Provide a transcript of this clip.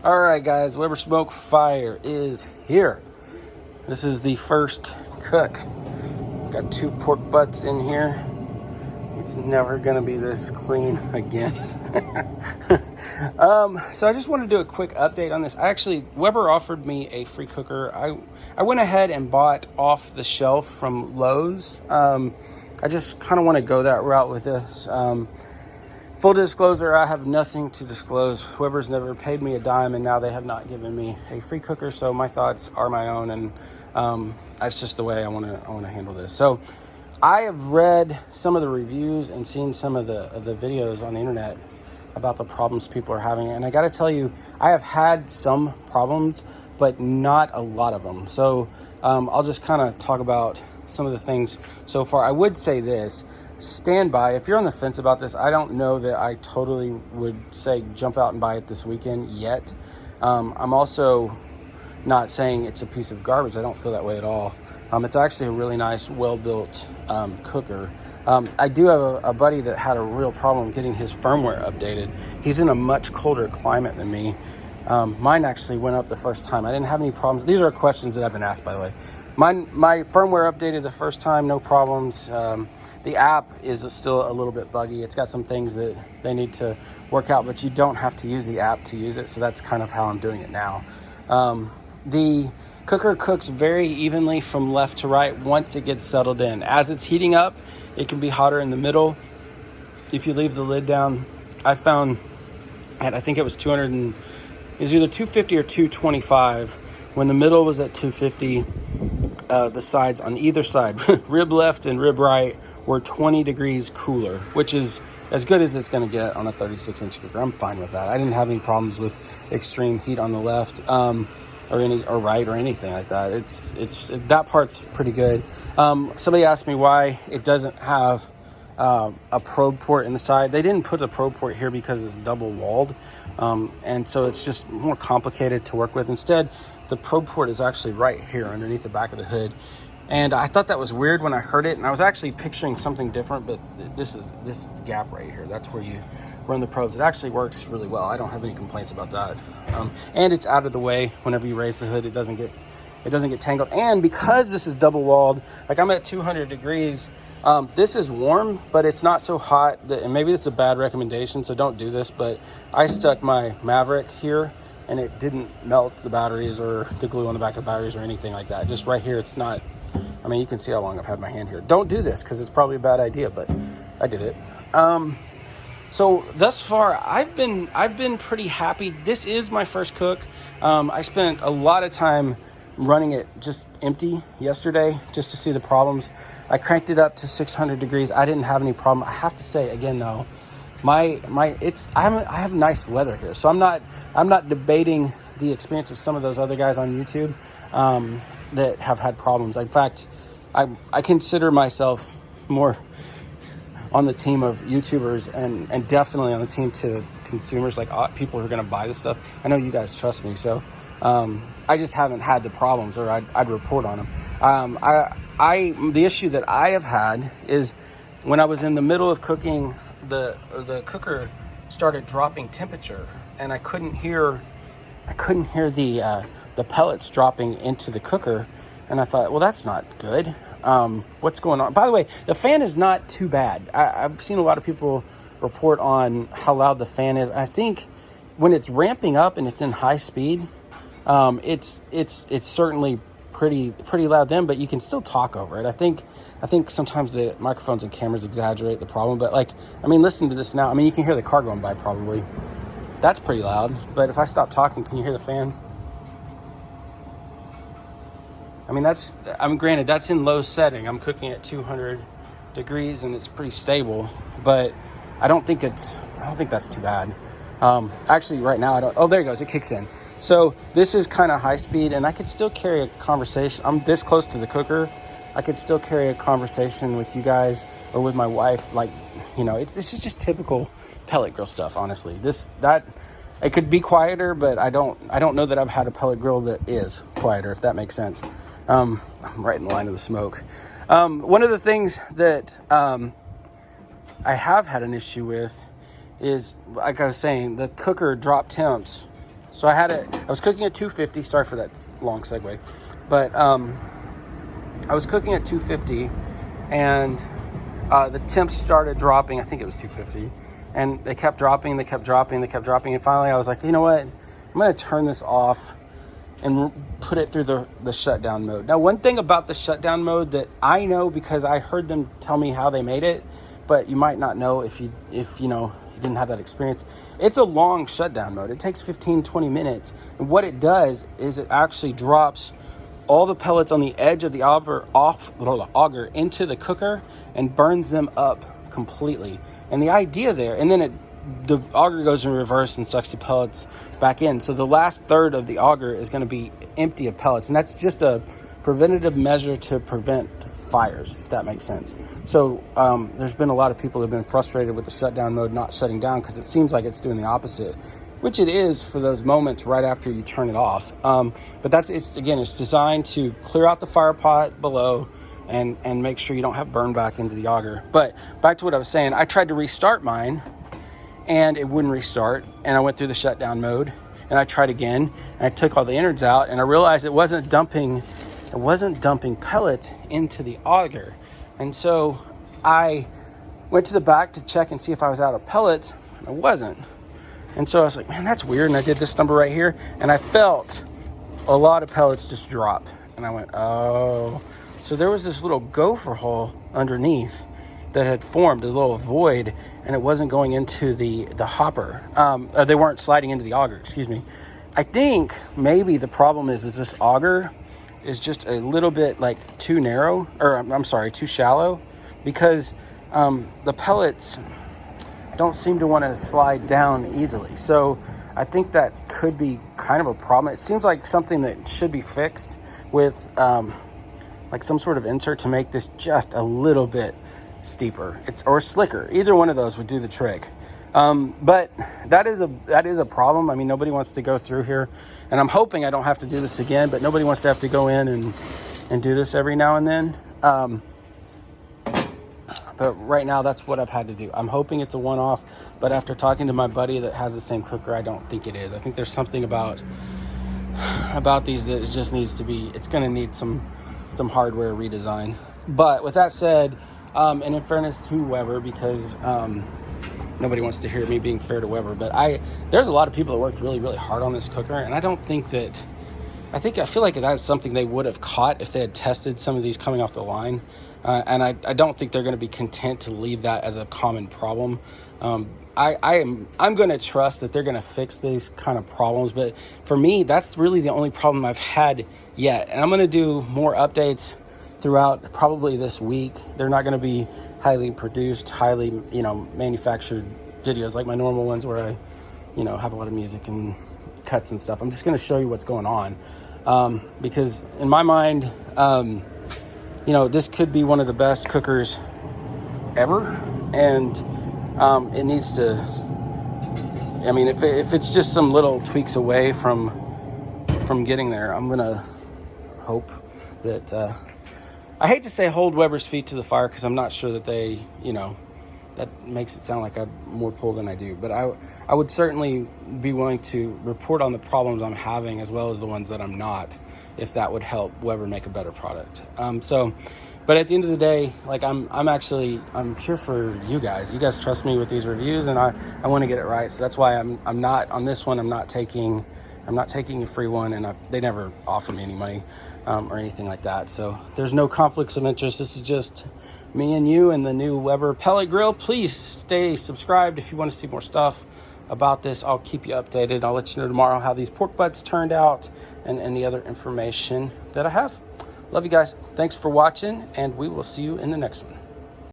All right, guys, Weber SmokeFire is here. This is the first cook. Got 2 pork butts in here. It's never gonna be this clean again. So I just want to do a quick update on this. Weber offered me a free cooker. I went ahead and bought off the shelf from Lowe's. I just kind of want to go that route with this. Full disclosure, I have nothing to disclose. Weber's never paid me a dime, and now they have not given me a free cooker, so my thoughts are my own, and that's just the way I want to handle this. So I have read some of the reviews and seen some of the videos on the internet about the problems people are having, and I got to tell you, I have had some problems, but not a lot of them. So I'll just kind of talk about some of the things so far. I would say this. Stand by. If you're on the fence about this, I don't know that I totally would say jump out and buy it this weekend yet. I'm also not saying it's a piece of garbage. I don't feel that way at all. It's actually a really nice, well-built cooker. I do have a buddy that had a real problem getting his firmware updated. He's in a much colder climate than me. Mine actually went up the first time. I didn't have any problems. These are questions that I've been asked, by the way. My firmware updated the first time, no problems. The app is still a little bit buggy. It's got some things that they need to work out, but you don't have to use the app to use it. So that's kind of how I'm doing it now. The cooker cooks very evenly from left to right once it gets settled in. As it's heating up, it can be hotter in the middle. If you leave the lid down, I found at, I think it was it was either 250 or 225. When the middle was at 250, the sides on either side, rib left and rib right, were 20 degrees cooler, which is as good as it's going to get on a 36-inch cooker. I'm fine with that. I didn't have any problems with extreme heat on the left or right or anything like that. It's that part's pretty good. Somebody asked me why it doesn't have a probe port in the side. They didn't put a probe port here because it's double walled, and so it's just more complicated to work with. Instead, the probe port is actually right here underneath the back of the hood. And I thought that was weird when I heard it, and I was actually picturing something different, but this is the gap right here. That's where you run the probes. It actually works really well. I don't have any complaints about that. And it's out of the way. Whenever you raise the hood, it doesn't get tangled. And because this is double walled, like I'm at 200 degrees, this is warm, but it's not so hot and maybe this is a bad recommendation, so don't do this, but I stuck my Maverick here and it didn't melt the batteries or the glue on the back of the batteries or anything like that. Just right here, it's not, I mean, you can see how long I've had my hand here. Don't do this because it's probably a bad idea, but I did it. So thus far, I've been pretty happy. This is my first cook. I spent a lot of time running it just empty yesterday just to see the problems. I cranked it up to 600 degrees. I didn't have any problem. I have to say again though, I have nice weather here, so I'm not debating the experience of some of those other guys on YouTube that have had problems. In fact, I consider myself more on the team of YouTubers and definitely on the team to consumers, like people who are going to buy this stuff. I know you guys trust me, so I just haven't had the problems, or I'd report on them. The issue that I have had is when I was in the middle of cooking, the cooker started dropping temperature, and I couldn't hear the pellets dropping into the cooker, and I thought, well, that's not good. What's going on? By the way, the fan is not too bad. I've seen a lot of people report on how loud the fan is. I think when it's ramping up and it's in high speed, it's certainly pretty loud then, but you can still talk over it. I think sometimes the microphones and cameras exaggerate the problem, but like, I mean, listen to this now. I mean, you can hear the car going by probably. That's pretty loud, but if I stop talking, can you hear the fan? I mean, granted, that's in low setting. I'm cooking at 200 degrees and it's pretty stable, but I don't think that's too bad. Actually right now, oh, there it goes. It kicks in. So this is kind of high speed, and I could still carry a conversation. I'm this close to the cooker. I could still carry a conversation with you guys or with my wife. Like, you know, this is just typical pellet grill stuff, honestly. It could be quieter, but I don't know that I've had a pellet grill that is quieter, if that makes sense. I'm right in the line of the smoke. One of the things that I have had an issue with is, like I was saying, the cooker drop temps So I was cooking at 250. Sorry for that long segue. But I was cooking at 250, and the temps started dropping. I think it was 250. And they kept dropping, And finally I was like, you know what? I'm going to turn this off and put it through the shutdown mode. Now, one thing about the shutdown mode that I know, because I heard them tell me how they made it, but you might not know if you didn't have that experience. It's a long shutdown mode. It takes 15-20 minutes. And what it does is it actually drops all the pellets on the edge of the auger into the cooker and burns them up completely. And the idea there, and then the auger goes in reverse and sucks the pellets back in. So the last third of the auger is going to be empty of pellets. And that's just a preventative measure to prevent fires, if that makes sense. So there's been a lot of people who have been frustrated with the shutdown mode not shutting down, because it seems like it's doing the opposite, which it is for those moments right after you turn it off. But it's designed to clear out the fire pot below and make sure you don't have burn back into the auger. But back to what I was saying, I tried to restart mine and it wouldn't restart. And I went through the shutdown mode and I tried again, and I took all the innards out, and I realized it wasn't dumping pellet into the auger. And so I went to the back to check and see if I was out of pellets. I wasn't. And so I was like, man, that's weird. And I did this number right here, and I felt a lot of pellets just drop. And I went, oh. So there was this little gopher hole underneath that had formed, a little void, and it wasn't going into the hopper. They weren't sliding into the auger, excuse me. I think maybe the problem is this auger is just a little bit like too narrow, or I'm sorry, too shallow, because the pellets don't seem to want to slide down easily. So I think that could be kind of a problem. It seems like something that should be fixed with like some sort of insert to make this just a little bit steeper, or slicker. Either one of those would do the trick. But that is a problem. I mean, nobody wants to go through here, and I'm hoping I don't have to do this again, but nobody wants to have to go in and do this every now and then. But right now, that's what I've had to do. I'm hoping it's a one-off, but after talking to my buddy that has the same cooker, I don't think it is. I think there's something about these that it just needs to be, it's going to need some hardware redesign. But with that said, and in fairness to Weber, because nobody wants to hear me being fair to Weber, but there's a lot of people that worked really, really hard on this cooker, and I feel like that's something they would have caught if they had tested some of these coming off the line. And I don't think they're going to be content to leave that as a common problem. I'm going to trust that they're going to fix these kind of problems, but for me, that's really the only problem I've had yet. And I'm going to do more updates throughout probably this week. They're not going to be highly produced, highly, manufactured videos like my normal ones where I, have a lot of music and cuts and stuff. I'm just going to show you what's going on. Because in my mind, this could be one of the best cookers ever. And it needs to, if it's just some little tweaks away from getting there, I'm going to hope that, I hate to say hold Weber's feet to the fire, because I'm not sure that they, that makes it sound like I have more pull than I do. But I would certainly be willing to report on the problems I'm having as well as the ones that I'm not, if that would help Weber make a better product. But at the end of the day, like I'm here for you guys. You guys trust me with these reviews, and I want to get it right. So that's why I'm not on this one. I'm not taking a free one, and they never offer me any money or anything like that. So there's no conflicts of interest. This is just me and you and the new Weber pellet grill. Please stay subscribed if you want to see more stuff about this. I'll keep you updated. I'll let you know tomorrow how these pork butts turned out and any other information that I have. Love you guys. Thanks for watching, and we will see you in the next one.